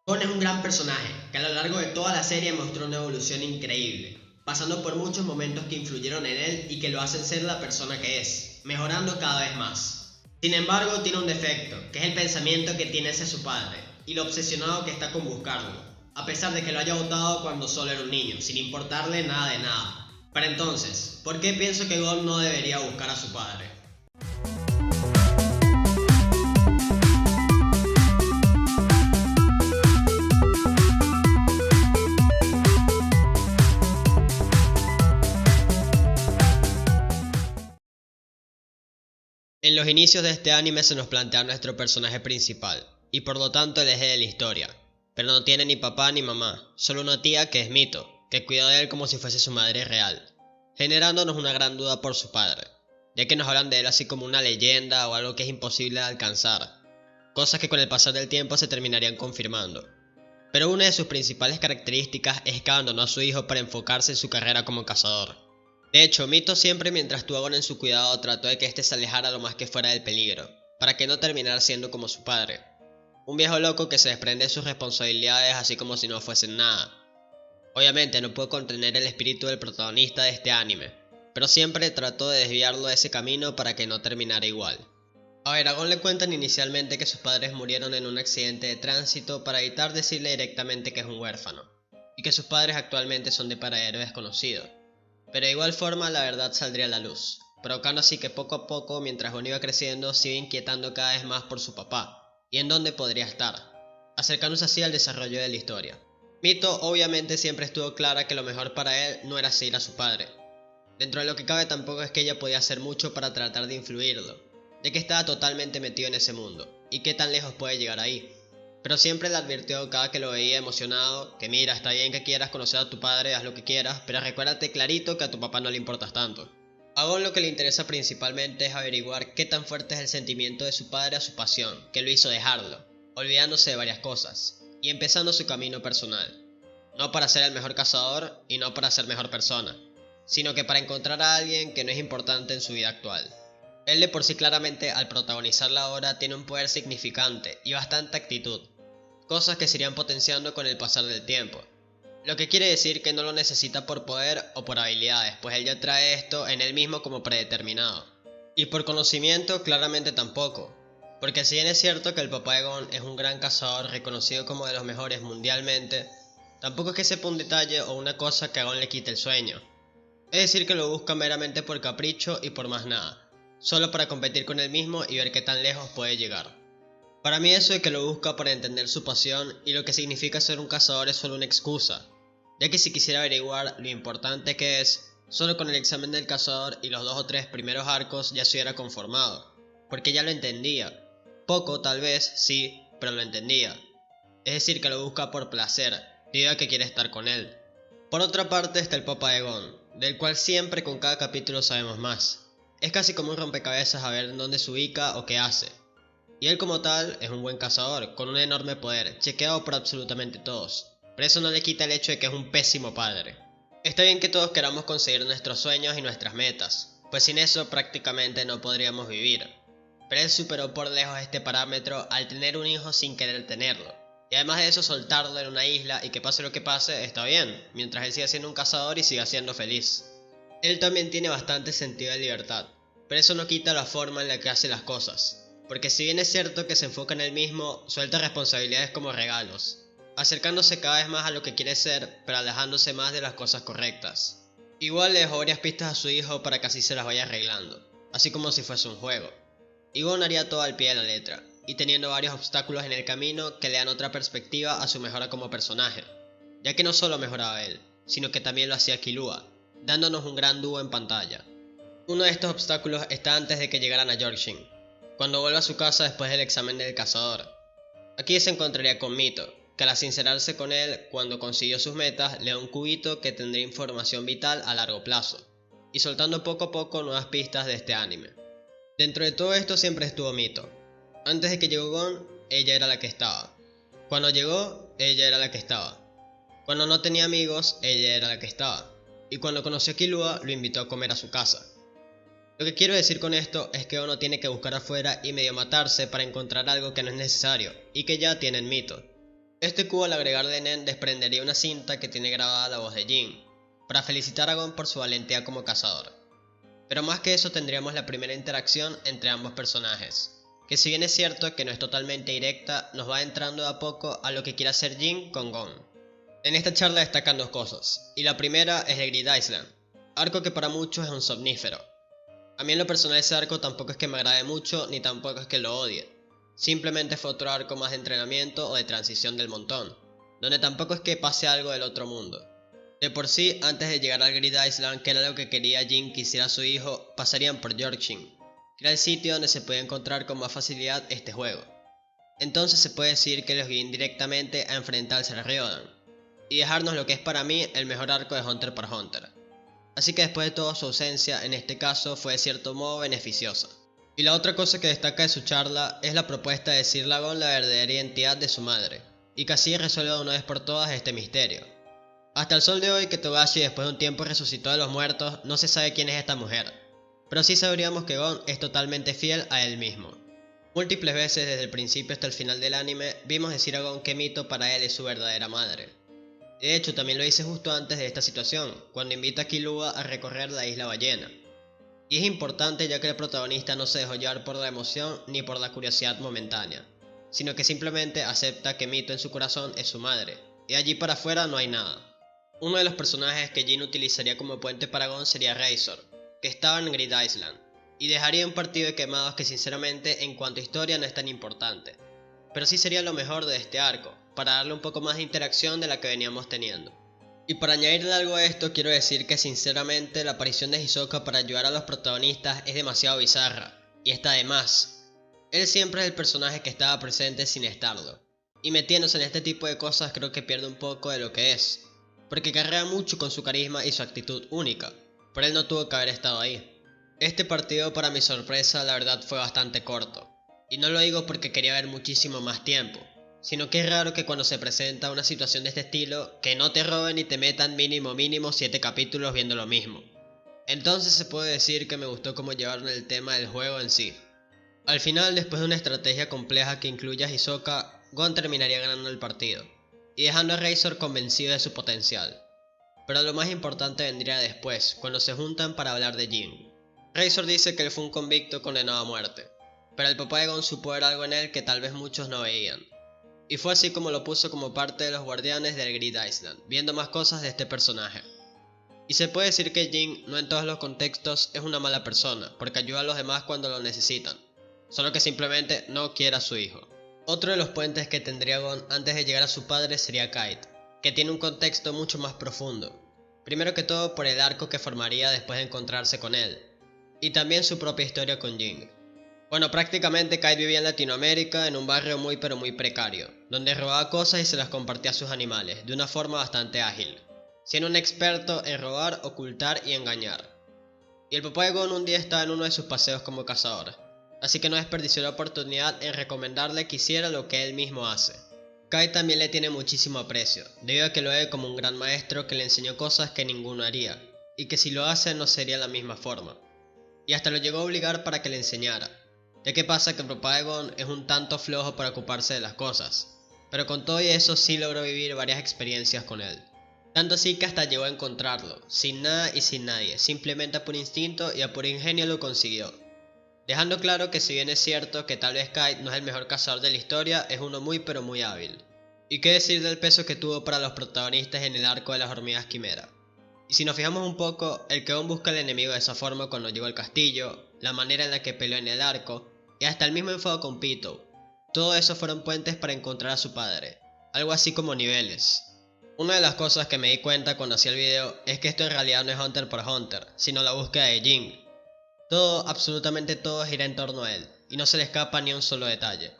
Gon es un gran personaje que a lo largo de toda la serie mostró una evolución increíble, pasando por muchos momentos que influyeron en él y que lo hacen ser la persona que es, mejorando cada vez más. Sin embargo, tiene un defecto, que es el pensamiento que tiene hacia su padre, y lo obsesionado que está con buscarlo, a pesar de que lo haya botado cuando solo era un niño, sin importarle nada de nada. Para entonces, ¿por qué pienso que Gon no debería buscar a su padre? En los inicios de este anime se nos plantea nuestro personaje principal, y por lo tanto el eje de la historia, pero no tiene ni papá ni mamá, solo una tía que es Mito, que cuida de él como si fuese su madre real, generándonos una gran duda por su padre, ya que nos hablan de él así como una leyenda o algo que es imposible de alcanzar, cosas que con el pasar del tiempo se terminarían confirmando. Pero una de sus principales características es que abandonó a su hijo para enfocarse en su carrera como cazador. De hecho, Mito siempre mientras tuvo a Gon en su cuidado trató de que éste se alejara lo más que fuera del peligro, para que no terminara siendo como su padre. Un viejo loco que se desprende de sus responsabilidades así como si no fuesen nada. Obviamente no puedo contener el espíritu del protagonista de este anime, pero siempre trató de desviarlo de ese camino para que no terminara igual. A ver, a Gon le cuentan inicialmente que sus padres murieron en un accidente de tránsito para evitar decirle directamente que es un huérfano, y que sus padres actualmente son de paradero desconocido. Pero de igual forma la verdad saldría a la luz, provocando así que poco a poco, mientras Gon iba creciendo, se iba inquietando cada vez más por su papá, y en dónde podría estar, acercándose así al desarrollo de la historia. Mito obviamente siempre estuvo clara que lo mejor para él no era seguir a su padre. Dentro de lo que cabe tampoco es que ella podía hacer mucho para tratar de influirlo, ya que estaba totalmente metido en ese mundo, y qué tan lejos puede llegar ahí. Pero siempre le advirtió cada que lo veía emocionado que mira, está bien que quieras conocer a tu padre, haz lo que quieras, pero recuérdate clarito que a tu papá no le importas tanto. A Gon lo que le interesa principalmente es averiguar qué tan fuerte es el sentimiento de su padre a su pasión, que lo hizo dejarlo, olvidándose de varias cosas, y empezando su camino personal. No para ser el mejor cazador y no para ser mejor persona, sino que para encontrar a alguien que no es importante en su vida actual. Él de por sí claramente al protagonizar la obra tiene un poder significante y bastante actitud, cosas que se irían potenciando con el pasar del tiempo. Lo que quiere decir que no lo necesita por poder o por habilidades, pues él ya trae esto en él mismo como predeterminado. Y por conocimiento claramente tampoco, porque si bien es cierto que el papá de Gon es un gran cazador reconocido como de los mejores mundialmente, tampoco es que sepa un detalle o una cosa que a Gon le quite el sueño. Es decir que lo busca meramente por capricho y por más nada, solo para competir con él mismo y ver qué tan lejos puede llegar. Para mí eso de que lo busca para entender su pasión y lo que significa ser un cazador es solo una excusa, ya que si quisiera averiguar lo importante que es, solo con el examen del cazador y los 2 o 3 primeros arcos ya se hubiera conformado, porque ya lo entendía. Poco tal vez, sí, pero lo entendía. Es decir que lo busca por placer, debido a que quiere estar con él. Por otra parte está el papá de Gon, del cual siempre con cada capítulo sabemos más. Es casi como un rompecabezas a ver dónde se ubica o qué hace. Y él como tal es un buen cazador, con un enorme poder, chequeado por absolutamente todos. Pero eso no le quita el hecho de que es un pésimo padre. Está bien que todos queramos conseguir nuestros sueños y nuestras metas, pues sin eso prácticamente no podríamos vivir. Pero él superó por lejos este parámetro al tener un hijo sin querer tenerlo. Y además de eso soltarlo en una isla y que pase lo que pase está bien, mientras él siga siendo un cazador y siga siendo feliz. Él también tiene bastante sentido de libertad, pero eso no quita la forma en la que hace las cosas, porque si bien es cierto que se enfoca en él mismo, suelta responsabilidades como regalos, acercándose cada vez más a lo que quiere ser, pero alejándose más de las cosas correctas. Igual le dejó varias pistas a su hijo para que así se las vaya arreglando, así como si fuese un juego. Y Gon haría todo al pie de la letra, y teniendo varios obstáculos en el camino que le dan otra perspectiva a su mejora como personaje, ya que no solo mejoraba él, sino que también lo hacía Killua, dándonos un gran dúo en pantalla. Uno de estos obstáculos está antes de que llegaran a Yorkshire, cuando vuelve a su casa después del examen del cazador. Aquí se encontraría con Mito, que al sincerarse con él cuando consiguió sus metas le da un cubito que tendría información vital a largo plazo, y soltando poco a poco nuevas pistas de este anime. Dentro de todo esto siempre estuvo Mito. Antes de que llegó Gon, ella era la que estaba. Cuando llegó, ella era la que estaba. Cuando no tenía amigos, ella era la que estaba. Y cuando conoció a Killua, lo invitó a comer a su casa. Lo que quiero decir con esto es que uno tiene que buscar afuera y medio matarse para encontrar algo que no es necesario y que ya tiene en Mito. Este cubo al agregarle Nen desprendería una cinta que tiene grabada la voz de Jin, para felicitar a Gon por su valentía como cazador. Pero más que eso tendríamos la primera interacción entre ambos personajes, que si bien es cierto que no es totalmente directa, nos va entrando de a poco a lo que quiere hacer Jin con Gon. En esta charla destacan dos cosas, y la primera es el Grid Island, arco que para muchos es un somnífero. A mí en lo personal ese arco tampoco es que me agrade mucho, ni tampoco es que lo odie. Simplemente fue otro arco más de entrenamiento o de transición del montón, donde tampoco es que pase algo del otro mundo. De por sí, antes de llegar al Grid Island, que era lo que quería Jin que hiciera su hijo, pasarían por Yorkshire, que era el sitio donde se puede encontrar con más facilidad este juego. Entonces se puede decir que los guían directamente a enfrentarse a Ryodan, y dejarnos lo que es para mí el mejor arco de Hunter x Hunter. Así que después de toda su ausencia, en este caso fue de cierto modo beneficiosa. Y la otra cosa que destaca de su charla es la propuesta de decirle a Gon la verdadera identidad de su madre, y que así resuelva de una vez por todas este misterio. Hasta el sol de hoy que Togashi después de un tiempo resucitó de los muertos, no se sabe quién es esta mujer, pero sí sabríamos que Gon es totalmente fiel a él mismo. Múltiples veces desde el principio hasta el final del anime vimos decir a Gon que Mito para él es su verdadera madre. De hecho también lo dice justo antes de esta situación, cuando invita a Killua a recorrer la isla ballena. Y es importante ya que el protagonista no se dejó llevar por la emoción ni por la curiosidad momentánea, sino que simplemente acepta que Mito en su corazón es su madre, y allí para afuera no hay nada. Uno de los personajes que Jin utilizaría como puente para Gon sería Razor, que estaba en Grid Island, y dejaría un partido de quemados que sinceramente en cuanto a historia no es tan importante, pero sí sería lo mejor de este arco, para darle un poco más de interacción de la que veníamos teniendo. Y para añadirle algo a esto quiero decir que sinceramente la aparición de Hisoka para ayudar a los protagonistas es demasiado bizarra, y está de más. Él siempre es el personaje que estaba presente sin estarlo, y metiéndose en este tipo de cosas creo que pierde un poco de lo que es, porque carrea mucho con su carisma y su actitud única, pero él no tuvo que haber estado ahí. Este partido para mi sorpresa la verdad fue bastante corto, y no lo digo porque quería ver muchísimo más tiempo, sino que es raro que cuando se presenta una situación de este estilo, que no te roben y te metan mínimo 7 capítulos viendo lo mismo. Entonces se puede decir que me gustó cómo llevaron el tema del juego en sí. Al final, después de una estrategia compleja que incluye a Hisoka, Gon terminaría ganando el partido, y dejando a Razor convencido de su potencial. Pero lo más importante vendría después, cuando se juntan para hablar de Jin. Razor dice que él fue un convicto condenado a muerte, pero el papá de Gon supo ver algo en él que tal vez muchos no veían. Y fue así como lo puso como parte de los guardianes del Grid Island, viendo más cosas de este personaje. Y se puede decir que Jin no en todos los contextos es una mala persona, porque ayuda a los demás cuando lo necesitan, solo que simplemente no quiere a su hijo. Otro de los puentes que tendría Gon antes de llegar a su padre sería Kite, que tiene un contexto mucho más profundo. Primero que todo por el arco que formaría después de encontrarse con él, y también su propia historia con Jin. Bueno, prácticamente Kite vivía en Latinoamérica en un barrio muy pero muy precario, donde robaba cosas y se las compartía a sus animales, de una forma bastante ágil, siendo un experto en robar, ocultar y engañar. Y el papá de Gon un día estaba en uno de sus paseos como cazador, así que no desperdició la oportunidad en recomendarle que hiciera lo que él mismo hace. Kite también le tiene muchísimo aprecio, debido a que lo ve como un gran maestro que le enseñó cosas que ninguno haría, y que si lo hace no sería la misma forma. Y hasta lo llegó a obligar para que le enseñara. Ya que pasa que el papá de Gon es un tanto flojo para ocuparse de las cosas, pero con todo y eso sí logró vivir varias experiencias con él. Tanto así que hasta llegó a encontrarlo, sin nada y sin nadie, simplemente por instinto y a puro ingenio lo consiguió. Dejando claro que si bien es cierto que tal vez Kite no es el mejor cazador de la historia, es uno muy pero muy hábil. Y qué decir del peso que tuvo para los protagonistas en el arco de las hormigas quimera. Y si nos fijamos un poco, el que Gon busca al enemigo de esa forma cuando llegó al castillo, la manera en la que peleó en el arco, y hasta el mismo enfado con Pitou, todo eso fueron puentes para encontrar a su padre, algo así como niveles. Una de las cosas que me di cuenta cuando hacía el video es que esto en realidad no es Hunter x Hunter, sino la búsqueda de Jin. Todo, absolutamente todo gira en torno a él, y no se le escapa ni un solo detalle,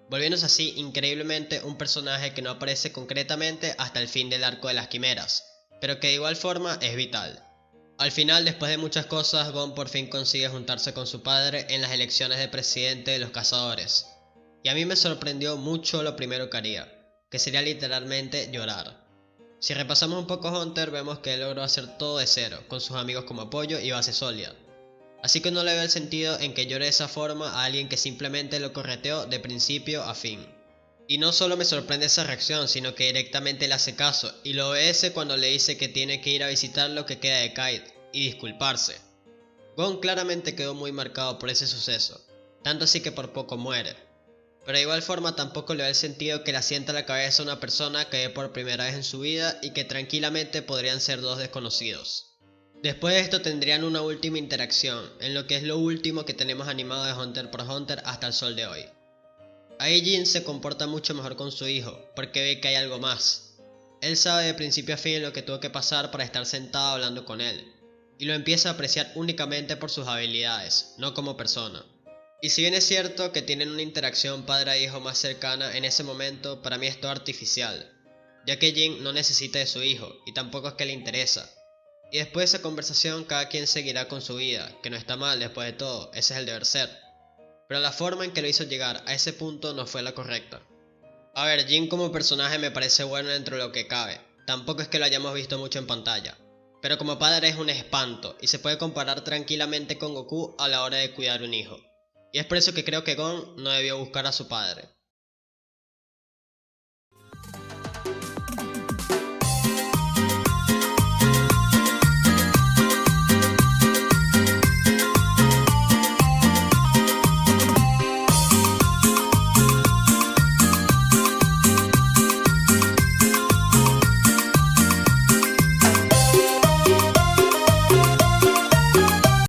volviéndose así increíblemente un personaje que no aparece concretamente hasta el fin del arco de las quimeras, pero que de igual forma es vital. Al final, después de muchas cosas, Gon por fin consigue juntarse con su padre en las elecciones de presidente de los cazadores. Y a mí me sorprendió mucho lo primero que haría, que sería literalmente llorar. Si repasamos un poco Hunter, vemos que él logró hacer todo de cero, con sus amigos como apoyo y base sólida. Así que no le veo el sentido en que llore de esa forma a alguien que simplemente lo correteó de principio a fin. Y no solo me sorprende esa reacción, sino que directamente le hace caso y lo obedece cuando le dice que tiene que ir a visitar lo que queda de Kaid y disculparse. Gon claramente quedó muy marcado por ese suceso, tanto así que por poco muere. Pero de igual forma tampoco le da el sentido que le asienta la cabeza a una persona que ve por primera vez en su vida y que tranquilamente podrían ser dos desconocidos. Después de esto tendrían una última interacción, en lo que es lo último que tenemos animado de Hunter x Hunter hasta el sol de hoy. Ahí Jin se comporta mucho mejor con su hijo, porque ve que hay algo más. Él sabe de principio a fin lo que tuvo que pasar para estar sentado hablando con él, y lo empieza a apreciar únicamente por sus habilidades, no como persona. Y si bien es cierto que tienen una interacción padre-hijo más cercana en ese momento, para mí es todo artificial, ya que Jin no necesita de su hijo, y tampoco es que le interesa. Y después de esa conversación cada quien seguirá con su vida, que no está mal después de todo, ese es el deber ser. Pero la forma en que lo hizo llegar a ese punto no fue la correcta. A ver, Jin como personaje me parece bueno dentro de lo que cabe, tampoco es que lo hayamos visto mucho en pantalla, pero como padre es un espanto y se puede comparar tranquilamente con Goku a la hora de cuidar un hijo. Y es por eso que creo que Gon no debió buscar a su padre.